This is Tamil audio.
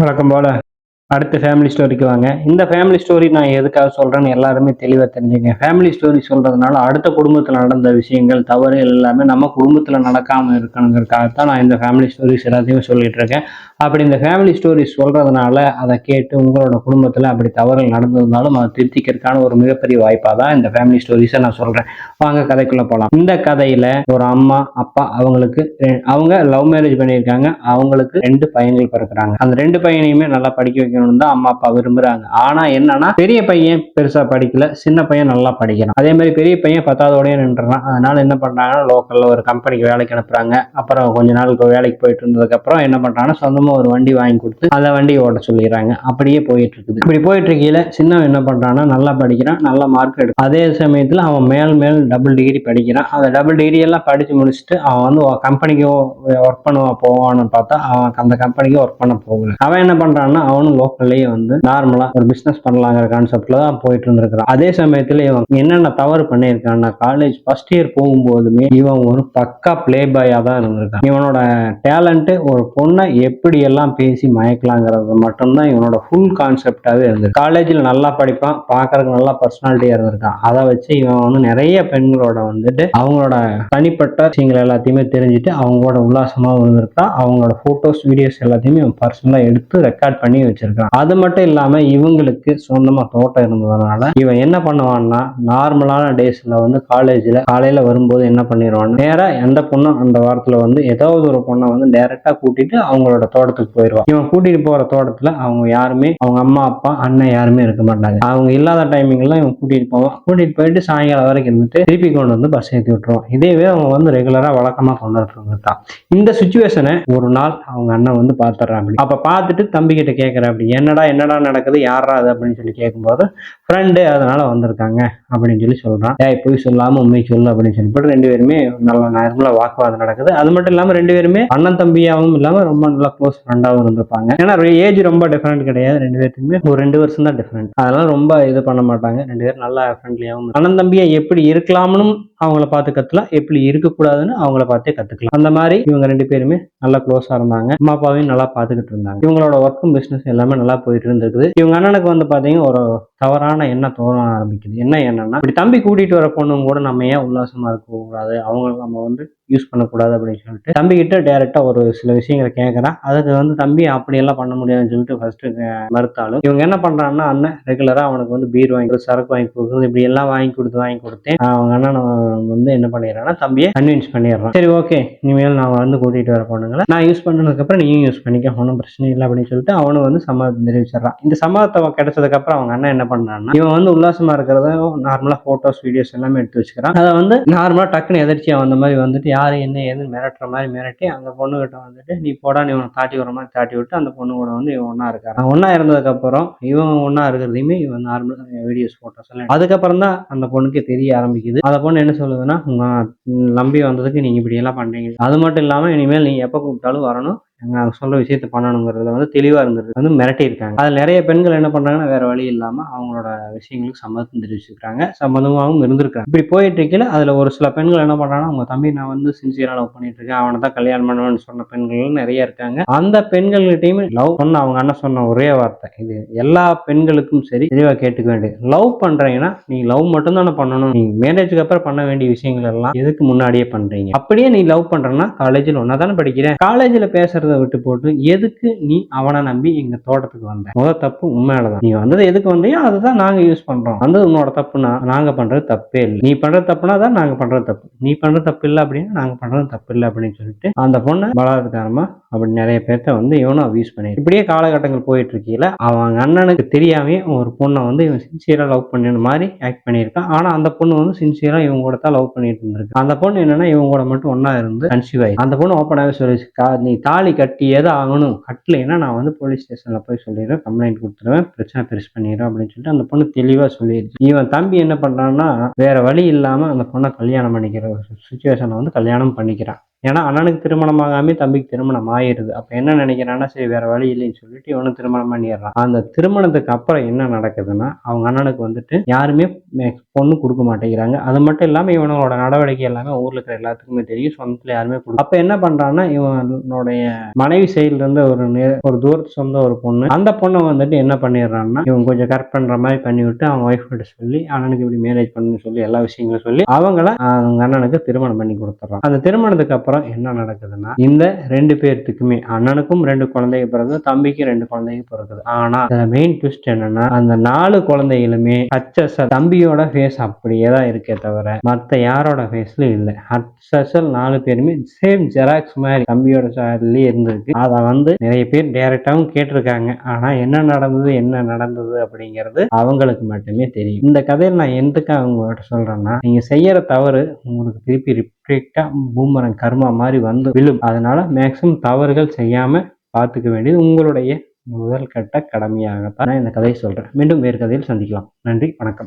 வழக்கம் போல அடுத்த ஃபேமிலி ஸ்டோரிக்கு வாங்க. இந்த ஃபேமிலி ஸ்டோரி நான் எதுக்காக சொல்றேன்னு எல்லாருமே தெளிவா தெரிஞ்சுங்க. ஃபேமிலி ஸ்டோரி சொல்றதுனால அடுத்த குடும்பத்துல நடந்த விஷயங்கள், தவறுகள் எல்லாமே நம்ம குடும்பத்துல நடக்காம இருக்கணுங்கிறதுக்காகத்தான் நான் இந்த ஃபேமிலி ஸ்டோரிஸ் எல்லாத்தையுமே சொல்லிட்டு இருக்கேன். அப்படி இந்த ஃபேமிலி ஸ்டோரிஸ் சொல்றதுனால அதை கேட்டு உங்களோட குடும்பத்துல அப்படி தவறுகள் நடந்திருந்தாலும் அதை திருத்திக்கிறதுக்கான ஒரு மிகப்பெரிய வாய்ப்பா தான் இந்த ஃபேமிலி ஸ்டோரிஸை நான் சொல்றேன். வாங்க கதைக்குள்ள போலாம். இந்த கதையில ஒரு அம்மா அப்பா அவங்களுக்கு அவங்க லவ் மேரேஜ் பண்ணியிருக்காங்க. அவங்களுக்கு 2 பையன்கள் பிறக்கிறாங்க. அந்த 2 பையனையுமே நல்லா படிக்க வைக்கணும் தான் அம்மா அப்பா விரும்புறாங்க. ஆனா என்னன்னா பெரிய பையன் பெருசா படிக்கல, சின்ன பையன் நல்லா படிக்கிறான். அதே மாதிரி பெரிய பையன் 10வதோடய நின்றுறான். அதனால என்ன பண்றாங்கன்னா லோக்கல்ல ஒரு கம்பெனிக்கு வேலைக்கு அனுப்புறாங்க. அப்புறம் கொஞ்ச நாளுக்கு வேலைக்கு போயிட்டு இருந்ததுக்கு அப்புறம் என்ன பண்றாங்கன்னா சொந்தமா ஒரு வண்டி வாங்கி கொடுத்து அந்த வண்டியை ஓட்ட சொல்லிடுறாங்க. அப்படியே போயிட்டு இருக்குது. இப்படி போயிட்டு இருக்கையில சின்னவன் என்ன பண்றான்னா நல்லா படிக்கிறான், நல்ல மார்க் எடுக்கும். அதே சமயத்துல அவன் மேல் டபுள் டிகிரி படிக்கிறான். அந்த டபுள் டிகிரி எல்லாம் படிச்சு முடிச்சுட்டு அவன் வந்து கம்பெனிக்கு ஒர்க் பண்ணுவா போவான்னு பார்த்தா அவன் அந்த கம்பெனிக்கு ஒர்க் பண்ண போகல. அவன் என்ன பண்றான்னா அவனும் லோக்கல்லையே வந்து நார்மலா ஒரு பிசினஸ் பண்ணலாங்கிற கான்செப்ட்ல தான் போயிட்டு இருந்திருக்கிறான். அதே சமயத்துல இவன் என்னென்ன தவறு பண்ணியிருக்கான்னா காலேஜ் ஃபர்ஸ்ட் இயர் போகும்போதுமே இவன் ஒரு பக்கா பிளே பாயா தான் இருந்திருக்கான். இவனோட டேலண்ட் ஒரு பொண்ணை எப்படி எல்லாம் பேசி மயக்கலாங்கிறது மட்டும்தான் இவனோட ஃபுல் கான்செப்டாவே இருந்தது. காலேஜ்ல நல்லா படிப்பான், பாக்குறதுக்கு நல்லா பர்சனாலிட்டியா இருந்திருக்கான். அதை வச்சு இவன் வந்து நிறைய பெண்களோட வந்துட்டு அவங்களோட தனிப்பட்ட விஷயங்கள் எல்லாத்தையுமே தெரிஞ்சுட்டு அவங்களோட உல்லாசமா இருந்திருக்கான். அவங்களோட போட்டோஸ் வீடியோஸ் எல்லாத்தையுமே இவன் பர்சனலா எடுத்து ரெக்கார்ட் பண்ணி வச்சிருக்கான். அது மட்டும் இல்லாம இவங்களுக்கு சொந்தமா தோட்டம் இருந்ததுனால இவன் என்ன பண்ணுவான்னா நார்மலான டேஸ்ல வந்து காலேஜ்ல காலையில வரும்போது என்ன பண்ணிடுவான், நேரா எந்த பொண்ணும் அந்த வாரத்துல வந்து ஏதாவது ஒரு பொண்ணை வந்து டைரக்டா கூட்டிட்டு அவங்களோட தோட்டத்துக்கு போயிடுவான். இவன் கூட்டிட்டு போற தோட்டத்துல அவங்க யாருமே அவங்க அம்மா அப்பா அண்ணன் யாருமே இருக்க மாட்டாங்க. அவங்க இல்லாத டைமிங்ல இவன் கூட்டிட்டு போவான். கூட்டிட்டு போயிட்டு சாயங்காலம் வரைக்கும் இருந்துட்டு திருப்பி கொண்டு வந்து பஸ் ஏற்றி விட்டுருவான். இதேவே அவங்க வந்து ரெகுலரா வழக்கமா கொண்டு வந்துருக்கான். இந்த சுச்சுவேஷனை ஒரு நாள் அவங்க அண்ணன் வந்து பாத்துறான். அப்ப பார்த்துட்டு தம்பி கிட்ட கேட்கிற அப்படி என்னடா என்னடா நடக்குது, யாரா அது அப்படின்னு சொல்லி கேட்கும்போது ஃப்ரெண்டு அதனால வந்திருக்காங்க அப்படின்னு சொல்லி சொல்றான். போய் சொல்லாம உண்மை சொல்லு அப்படின்னு சொல்லிட்டு 2 பேருமே நல்ல நார்மலா வாக்குவாதம் நடக்குது. அது மட்டும் இல்லாம 2 பேருமே அண்ணன் தம்பியாவும் இல்லாம ரொம்ப நல்லா க்ளோஸ் ஃப்ரெண்டாவும் இருந்திருப்பாங்க. ஏன்னா ஏஜ் ரொம்ப டிஃபரெண்ட் கிடையாது. 2 பேருக்குமே ஒரு 2 வருஷம் தான் டிஃபரெண்ட். அதனால ரொம்ப இது பண்ண மாட்டாங்க. 2 பேரும் நல்லா ஃப்ரெண்ட்லியாவும் அண்ணன் தம்பியா எப்படி இருக்கலாம்னு அவங்கள பார்த்து கத்துக்கலாம், எப்படி இருக்கக்கூடாதுன்னு அவங்கள பார்த்தே கத்துக்கலாம். அந்த மாதிரி இவங்க 2 பேருமே நல்லா க்ளோஸா இருந்தாங்க. அம்மா அப்பாவையும் நல்லா பார்த்துக்கிட்டு இருந்தாங்க. இவங்களோட ஒர்க்கும் பிசினஸ் எல்லாமே நல்லா போயிட்டு இருந்திருக்குது. இவங்க அண்ணனுக்கு வந்து பாத்தீங்கன்னா ஒரு தவறான எண்ணம் தோண ஆரம்பிக்குது. என்ன எண்ணம்னா இப்படி தம்பி கூட்டிட்டு வர பொண்ணுங்க கூட நம்ம ஏன் உல்லாசமா இருக்க கூடாது, அவங்க நம்ம வந்து யூஸ் பண்ணக்கூடாது அப்படின்னு சொல்லிட்டு தம்பி கிட்ட டைரக்டா ஒரு சில விஷயங்களை கேட்கறான். அதுக்கு வந்து தம்பி அப்படி எல்லாம் பண்ண முடியாதுன்னு சொல்லிட்டு ஃபர்ஸ்ட் மறுத்தாலும் இவங்க என்ன பண்றாங்கன்னா அண்ணன் ரெகுலரா அவனுக்கு வந்து பீர் வாங்கி கொடுத்து சரக்கு வாங்கி கொடுக்குறது இப்படி எல்லாம் வாங்கி கொடுத்தேன். அவங்க அண்ணன் வந்து என்ன பண்ணிடுறான்னா தம்பியை கன்வின்ஸ் பண்ணிடுறான். சரி ஓகே, இனிமேல் நான் வந்து கூட்டிட்டு வர பொண்ணுங்களை நான் யூஸ் பண்ணதுக்கு அப்புறம் நீயும் யூஸ் பண்ணிக்க, ஒன்றும் பிரச்சனை இல்லை அப்படின்னு சொல்லிட்டு அவனு வந்து சம்மதம் தெரிவிச்சிடறான். இந்த சம்மதத்தை கிடைச்சதுக்கு அப்புறம் அவங்க அண்ணன் என்ன பண்றான்னா இவன் வந்து உல்லாசமா இருக்கிறத நார்மலா போட்டோஸ் வீடியோஸ் எல்லாமே எடுத்து வச்சுக்கிறான். அதை வந்து நார்மலா டக்குன்னு எதிர்ச்சியா வந்த மாதிரி வந்துட்டு யாரு என்ன ஏதுன்னு மிரட்டுற மாதிரி மிரட்டி அந்த பொண்ணு கிட்ட வந்துட்டு நீ போடா நீ இவனை தாட்டி வர மாதிரி தாட்டி விட்டு அந்த பொண்ணு கூட வந்து இவன் ஒன்னா இருக்கான். ஒன்னா இருந்ததுக்கு அப்புறம் இவன் ஒன்னா இருக்கிறதையுமே இவன் நார்மலா வீடியோஸ் போட்டோஸ் எல்லாம் அதுக்கப்புறம் தான் அந்த பொண்ணுக்கு தெரிய ஆரம்பிக்குது. அந்த பொண்ணு என்ன சொல்லுதுன்னா உங்க நம்பி வந்ததுக்கு நீங்க இப்படி எல்லாம் பண்றீங்க, அது மட்டும் இல்லாம இனிமேல் நீ எப்ப கூப்பிட்டாலும் வரணும், நாங்க சொல்ற விஷயத்த பண்ணணுங்கிறதுல வந்து தெளிவா இருந்தது வந்து மிரட்டி இருக்காங்க. அதுல நிறைய பெண்கள் என்ன பண்றாங்கன்னா வேற வழி இல்லாம அவங்களோட விஷயங்களுக்கு சம்மதம் தெரிவிச்சிருக்காங்க, சம்மதமாகவும் இருந்திருக்காங்க. இப்படி போயிட்டு இருக்கல அதுல ஒரு சில பெண்கள் என்ன பண்றாங்கன்னா உங்க தம்பி நான் வந்து சின்சியரா லவ் பண்ணிட்டு இருக்கேன், அவனை தான் கல்யாணம் பண்ணுவேன்னு சொன்ன பெண்கள் நிறைய இருக்காங்க. அந்த பெண்கள்கிட்டயுமே லவ் சொன்ன அவங்க அண்ணன் சொன்ன ஒரே வார்த்தை இது எல்லா பெண்களுக்கும் சரி தெளிவா கேட்டுக்க வேண்டியது, லவ் பண்றீங்கன்னா நீ லவ் மட்டும் தானே பண்ணணும், நீ மேரேஜுக்கு அப்புறம் பண்ண வேண்டிய விஷயங்கள் எல்லாம் எதுக்கு முன்னாடியே பண்றீங்க, அப்படியே நீ லவ் பண்றேன்னா காலேஜில் ஒன்னா தானே படிக்கிறேன், காலேஜில் பேசுறது விட்டு போட்டு எதுக்கு நீ அவனை நம்பி எங்க தோட்டத்துக்கு வந்த, முதல் தப்பு உண்மையாலதான், நீ வந்தது எதுக்கு வந்தியோ அதுதான் நாங்க யூஸ் பண்றோம், வந்தது உன்னோட தப்புனா நாங்க பண்றது தப்பே இல்லை, நீ பண்றது தப்புனா தான் நாங்க பண்றது தப்பு, நீ பண்றது தப்பு இல்லை அப்படின்னா நாங்க பண்றது தப்பு இல்லை அப்படின்னு சொல்லிட்டு அந்த பொண்ணை பலாத்காரமா அப்படி நிறைய பேர்த்த வந்து இவனும் அபியூஸ் பண்ணி இப்படியே காலகட்டங்கள் போயிட்டு இருக்கீல அவங்க அண்ணனுக்கு தெரியாமே ஒரு பொண்ணை வந்து இவன் சின்சியரா லவ் பண்ணின மாதிரி ஆக்ட் பண்ணியிருக்கான். ஆனா அந்த பொண்ணு வந்து சின்சியரா இவங்க கூட தான் லவ் பண்ணிட்டு இருந்திருக்கு. அந்த பொண்ணு என்னன்னா இவங்க கூட மட்டும் ஒன்னா இருந்து கன்சீவ் ஆகி அந்த பொண்ணு ஓப்பனாவே சொல்லிச்சு நீ தாலி கட்டியே தான் ஆகணும், கட்டலைன்னா நான் வந்து போலீஸ் ஸ்டேஷன்ல போய் சொல்லிடுறேன், கம்ப்ளைண்ட் கொடுத்துருவேன், பிரச்சனை பெருசு பண்ணிடுறேன் அப்படின்னு சொல்லிட்டு அந்த பொண்ணு தெளிவா சொல்லிடுச்சு. இவன் தம்பி என்ன பண்றான்னா வேற வழி இல்லாம அந்த பொண்ணை கல்யாணம் பண்ணிக்கிற ஒரு சுச்சுவேஷனை வந்து கல்யாணம் பண்ணிக்கிறான். ஏன்னா அண்ணனுக்கு திருமணம் ஆகாம தம்பிக்கு திருமணம் ஆயிருது. அப்ப என்ன நினைக்கிறான்னா, சரி வேற வழி இல்லைன்னு சொல்லிட்டு இவனும் திருமணம் பண்ணிடுறான். அந்த திருமணத்துக்கு அப்புறம் என்ன நடக்குதுன்னா, அவங்க அண்ணனுக்கு வந்துட்டு யாருமே பொண்ணு குடுக்க மாட்டேங்கிறாங்க. அது மட்டும் இல்லாம இவனோட நடவடிக்கை எல்லாமே ஊர்ல இருக்கிற எல்லாத்துக்குமே தெரியும். சொந்தத்துல யாருமே அப்ப என்ன பண்றான்னா, இவனுடைய மனைவி சைடுல இருந்து ஒரு தூரத்து சொந்த ஒரு பொண்ணு. அந்த பொண்ணை வந்துட்டு என்ன பண்ணிடுறான்னா, இவன் கொஞ்சம் கரெக்ட் பண்ற மாதிரி பண்ணிவிட்டு அவங்க ஒய்ஃப் கிட்ட சொல்லி அண்ணனுக்கு இப்படி மேரேஜ் பண்ணு சொல்லி எல்லா விஷயங்களும் சொல்லி அவங்கள அவங்க அண்ணனுக்கு திருமணம் பண்ணி கொடுத்துறான். அந்த திருமணத்துக்கு அப்புறம் என்ன நடக்குதுன்னா, இந்த 2 பேர்த்துக்குமே அண்ணனுக்கும் 2 குழந்தைங்க பிறகு, தம்பிக்கு 2 குழந்தைங்க பிறகுது. ஆனா மெயின் ட்விஸ்ட் என்னன்னா, அந்த 4 குழந்தைகளுமே HSL தம்பியோட ஃபேஸ் அப்படியே தான் இருக்கே தவிர மத்த யாரோட ஃபேஸ்ல இல்ல. HSL 4 பேருமே சேம் ஜெராக்ஸ் மாதிரி தம்பியோட சாயல்லே இருந்திருக்கு. அத வந்து நிறைய பேர் டைரக்டாவும் கேட்டிருக்காங்க. ஆனா என்ன நடந்தது அப்படிங்கிறது அவங்களுக்கு மட்டுமே தெரியும். இந்த கதையில நான் எதுக்கு அவங்ககிட்ட சொல்றேன்னா, நீங்க செய்யற தவறு உங்களுக்கு திருப்பி ரிப்பீட்டா பூமரங் கர்மா மாதிரி வந்து விழும். அதனால மேக்சிமம் தவறுகள் செய்யாம பார்த்துக்க வேண்டியது உங்களுடைய முதல் கட்ட கடமையாகத்தான் நான் இந்த கதையை சொல்றேன். மீண்டும் வேறு கதையில் சந்திக்கலாம். நன்றி, வணக்கம்.